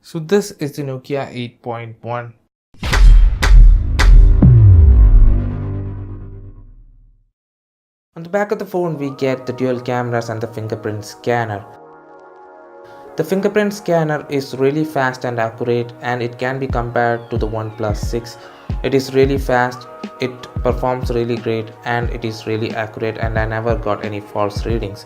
So this is the Nokia 8.1. On the back of the phone we get the dual cameras and the fingerprint scanner. The fingerprint scanner is really fast and accurate, and it can be compared to the OnePlus 6. It is really fast, it performs really great, and it is really accurate, and I never got any false readings.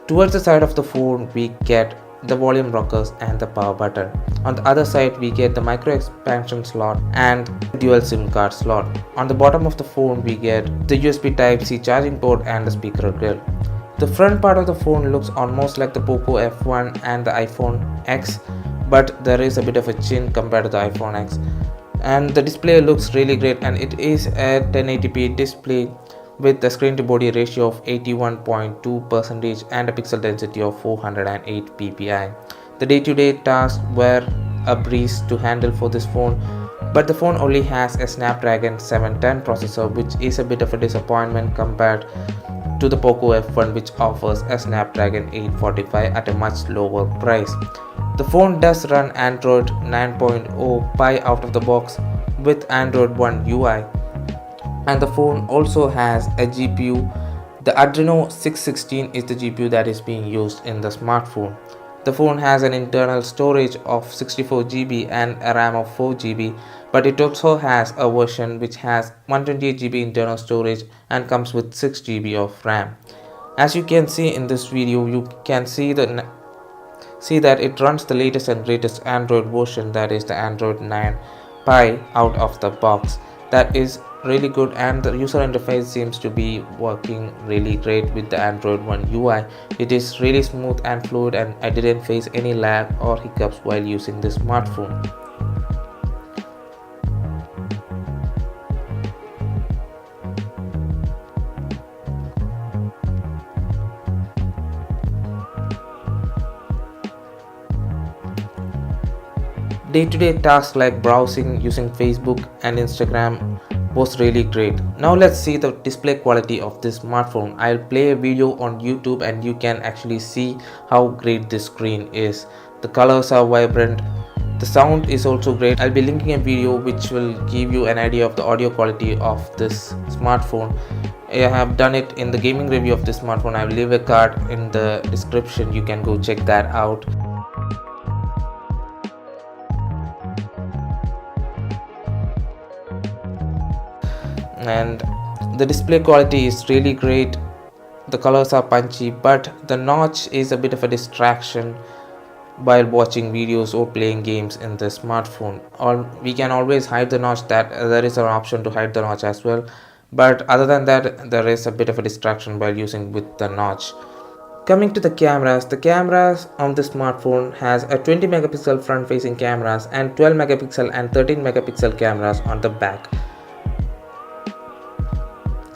Towards the side of the phone we get the volume rockers and the power button. On the other side we get the micro expansion slot and dual SIM card slot. On the bottom of the phone we get the USB Type-C charging port and the speaker grill. The front part of the phone looks almost like the Poco F1 and the iPhone X, but there is a bit of a chin compared to the iPhone X. And the display looks really great, and it is a 1080p display with the screen to body ratio of 81.2% and a pixel density of 408 ppi. The day-to-day tasks were a breeze to handle for this phone, but the phone only has a Snapdragon 710 processor, which is a bit of a disappointment compared to the Poco F1, which offers a Snapdragon 845 at a much lower price. The phone does run Android 9.0 Pie out of the box with Android One UI, and the phone also has a GPU. The Adreno 616 is the GPU that is being used in the smartphone. The phone has an internal storage of 64GB and a RAM of 4GB, but it also has a version which has 128GB internal storage and comes with 6GB of RAM. As you can see in this video, you can see that it runs the latest and greatest Android version, that is the Android 9 Pie out of the box. That is really good, and the user interface seems to be working really great with the Android One UI. It is really smooth and fluid, and I didn't face any lag or hiccups while using this smartphone. Day-to-day tasks like browsing using Facebook and Instagram was really great. Now let's see the display quality of this smartphone. I'll play a video on YouTube and you can actually see how great this screen is. The colors are vibrant. The sound is also great. I'll be linking a video which will give you an idea of the audio quality of this smartphone. I have done it in the gaming review of this smartphone. I will leave a card in the description. You can go check that out. And the display quality is really great. The colors are punchy, but the notch is a bit of a distraction while watching videos or playing games in the smartphone. Or we can always hide the notch, that there is an option to hide the notch as well, but other than that there is a bit of a distraction while using with the notch. Coming to the cameras on the smartphone has a 20 megapixel front facing cameras and 12 megapixel and 13 megapixel cameras on the back.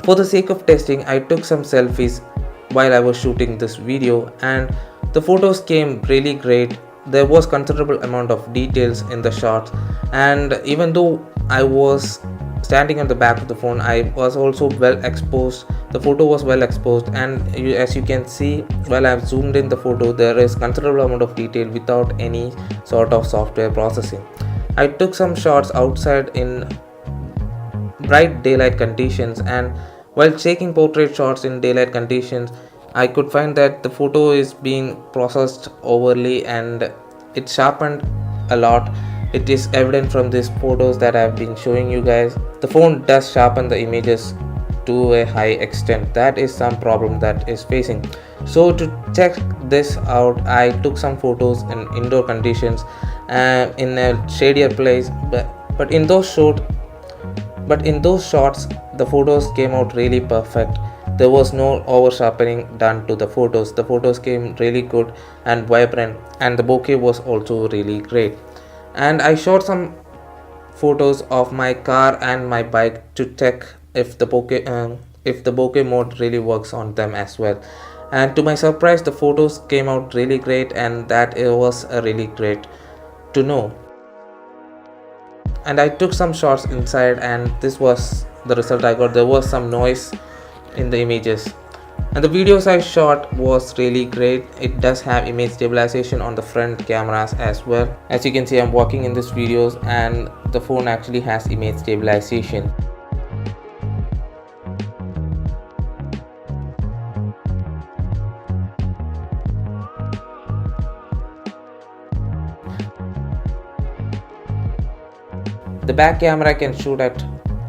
For the sake of testing, I took some selfies while I was shooting this video, and the photos came really great. There was considerable amount of details in the shots, and even though I was standing on the back of the phone, I was also well exposed. The photo was well exposed, and as you can see while I have zoomed in the photo, there is considerable amount of detail without any sort of software processing. I took some shots outside in bright daylight conditions, and while taking portrait shots in daylight conditions, I could find that the photo is being processed overly and it sharpened a lot. It is evident from these photos that I have been showing you guys. The phone does sharpen the images to a high extent. That is some problem that is facing. So to check this out, I took some photos in indoor conditions in a shadier place, but in those shots the photos came out really perfect. There was no over sharpening done to the photos. The photos came really good and vibrant, and the bokeh was also really great. And I shot some photos of my car and my bike to check if the bokeh mode really works on them as well. And to my surprise, the photos came out really great, and that it was really great to know. And I took some shots inside, and this was the result I got. There was some noise in the images. And the videos I shot was really great. It does have image stabilization on the front cameras as well. As you can see, I'm walking in this videos and the phone actually has image stabilization. The back camera can shoot at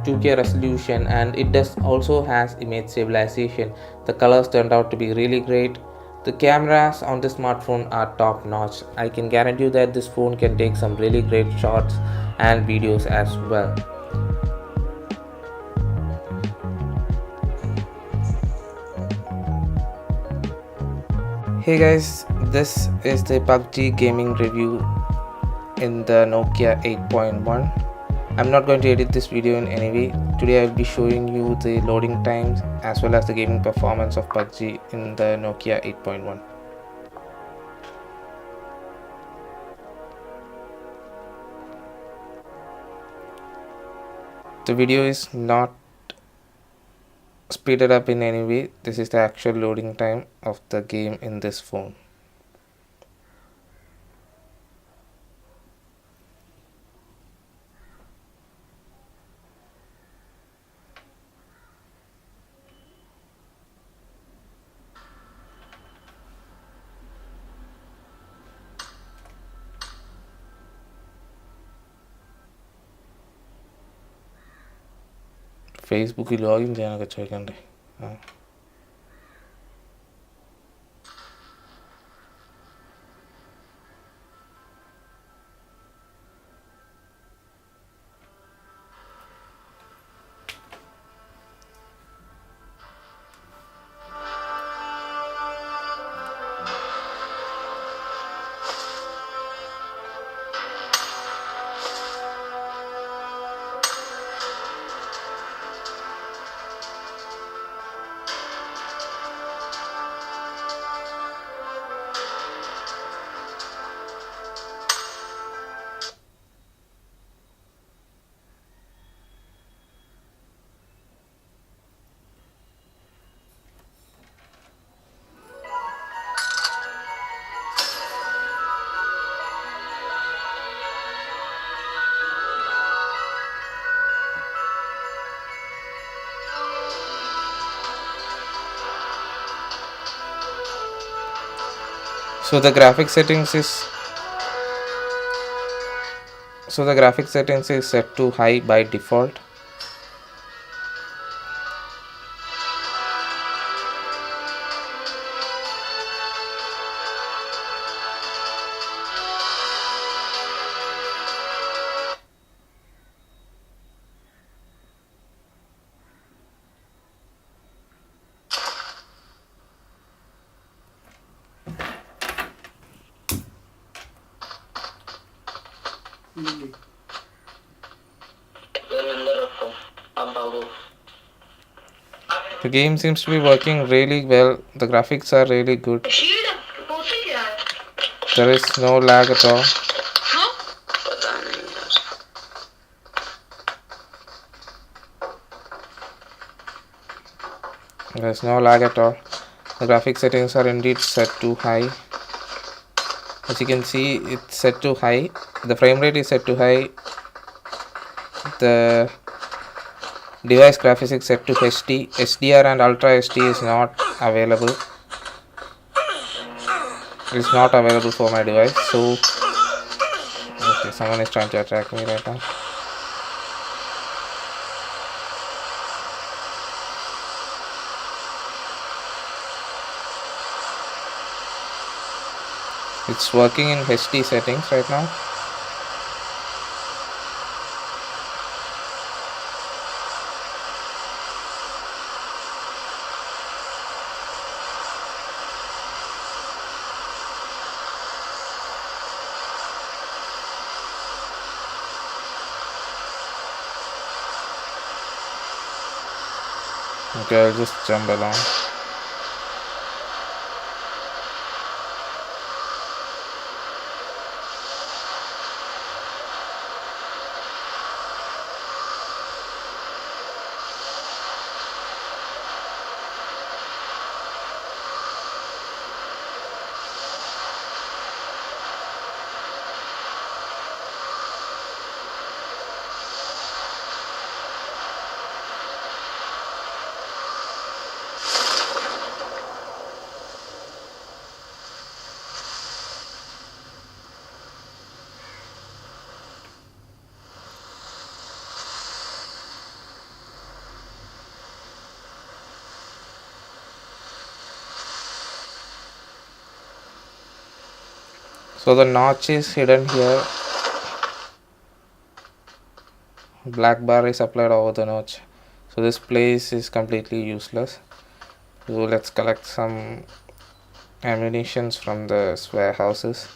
2K resolution and it does also has image stabilization. The colors turned out to be really great. The cameras on this smartphone are top notch. I can guarantee you that this phone can take some really great shots and videos as well. Hey guys, this is the PUBG gaming review in the Nokia 8.1. I'm not going to edit this video in any way. Today I'll be showing you the loading times as well as the gaming performance of PUBG in the Nokia 8.1. The video is not speeded up in any way. This is the actual loading time of the game in this phone. Facebook login ചെയ്യാനൊക്കെ ചോദിക്കണ്ടേ? So the graphic settings is set to high by default. The game seems to be working really well. The graphics are really good. There is no lag at all. There is no lag at all. The graphic settings are indeed set to high. As you can see, it's set to high. The frame rate is set to high. The device graphics is set to HD. HDR and Ultra HD is not available. It's not available for my device. So, okay, someone is trying to attack me right now. It's working in HD settings right now. Okay, I'll just jump along. So the notch is hidden here. Black bar is applied over the notch. So this place is completely useless. So let's collect some ammunitions from the warehouses.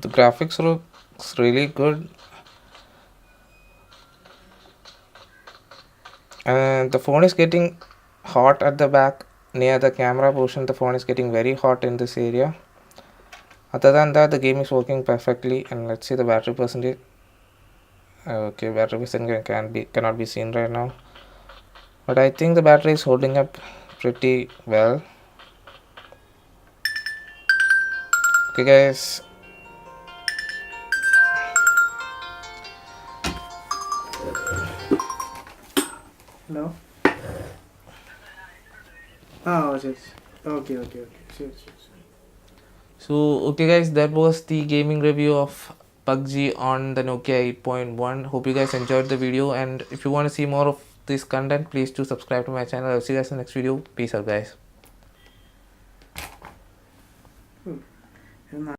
The graphics looks really good, and the phone is getting hot at the back near the camera portion. The phone is getting very hot in this area. Other than that, the game is working perfectly. And let's see the battery percentage. Okay, battery percentage cannot be seen right now, but I think the battery is holding up pretty well. Okay guys, Hello? Oh, yes. Okay. Sure. so okay guys, that was the gaming review of PUBG on the Nokia 8.1. Hope you guys enjoyed the video, and if you want to see more of this content, please do subscribe to my channel. I'll see you guys in the next video. Peace out guys. Hmm.